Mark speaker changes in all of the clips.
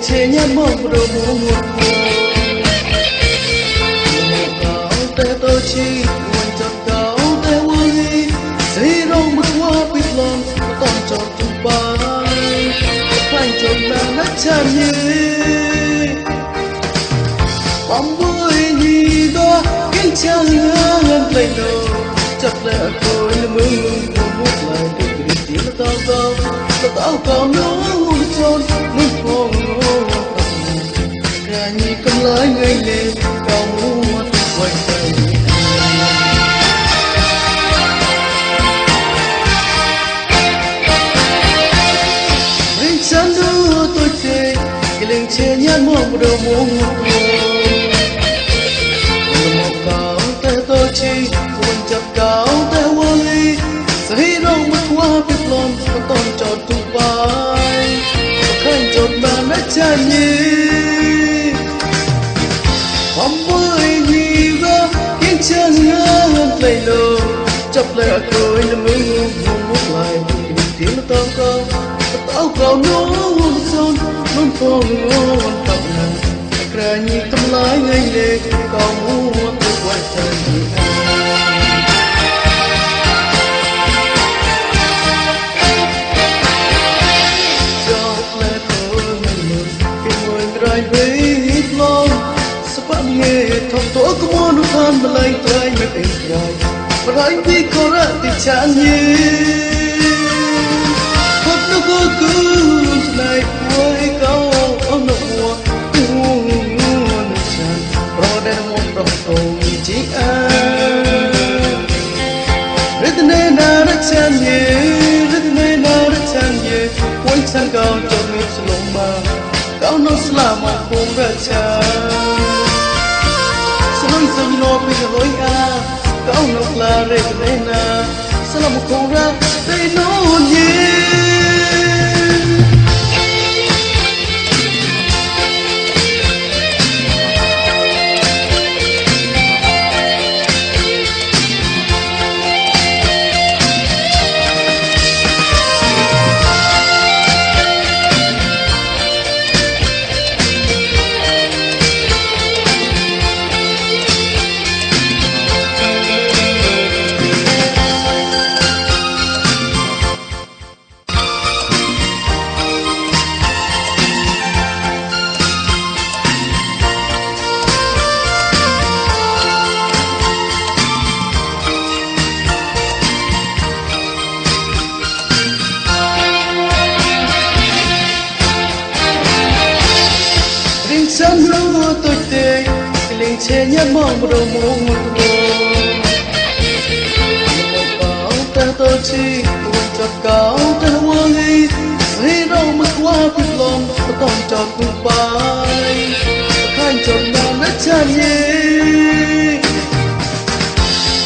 Speaker 1: che nhát mong đồ một cao te to chi quan trọng cao te wali say rong một hoa bít lon ton tròn tung bay phanh tròn na nát chan như bóng vui nhì đó kinh trang ngân tay đồ chặt lẹ tôi mừng một lại tôi đi chỉ là tao cao nó tròn muốn phong ra như cầm lái người lên cao mua quay tay riêng chán đưa tôi chê cái lên che nhát mong đầu muốn một cao tay tôi chi quên chặt cao tay wali say rong mất qua biết lon con tròn tung bay khăn tròn mà nát chan nhì bóng vui nhì đó khiến chân ngân tay lô chập lại cười là mừng một lại đi tiếng nó tao cao nó son non phong ngon tập nè ra nhì tâm lái ngay lệ cao mua tôi quay chân thọc tổ có món đồ than mà lại tôi mới tìm rồi và anh vì có ra thì chán như thật nó có cứ này quay cao ông nó mùa nguồn chán rồi đây là một đồng tồn chỉ rất nên là rất chán như quay chán cao cho mình lòng mà cao nó sẽ là một khung ra chán sân lo bây giờ lối cao nọc là rê cái na sẽ là một con ra đây nó chán lúa tôi tê lên che nhát mong đầu một cao ta tôi chi quên chặt cao ta wali say đâu mất qua biết lon ton tròn tung bay khăn tròn na nát chan nhì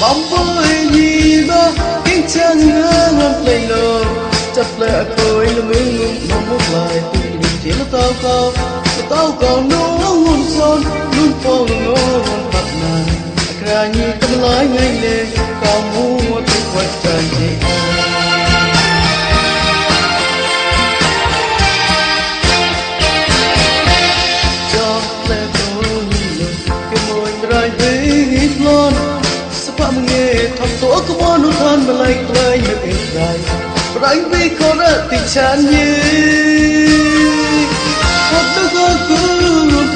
Speaker 1: bóng vui nhì đó kinh trang ngân tay lờ chặt lẹ tôi là mừng một lại tôi chỉ là tao cao nó son luôn phong ngon tập nàn ra như tâm lái ngay lệ cao mua tôi quay tràn chị cho lẽ tôi cái môi rai với hít lon sắp phạm nghề thằng tổ có món nụ than mà lại tôi mới biết dài và anh vì có ra tình chán như thật nó có cứ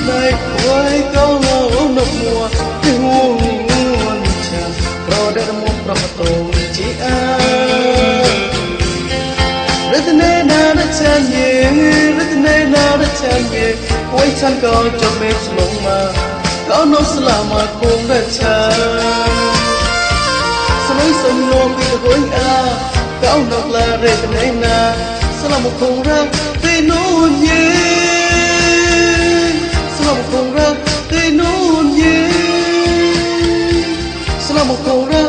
Speaker 1: này quay cao ông nộp mùa cái nguồn tràn rồi đây là một đồng tồn chỉ rất nên là rất chán nhé quay chăn cao cho mẹ lòng mà cao nó sẽ là mà không đã chán sao nói sông lo vì là gối cao nọc là rê tình ấy na sẽ là một không ra vì nó nhé một con ra cây nôn nhé, sẽ là một con ra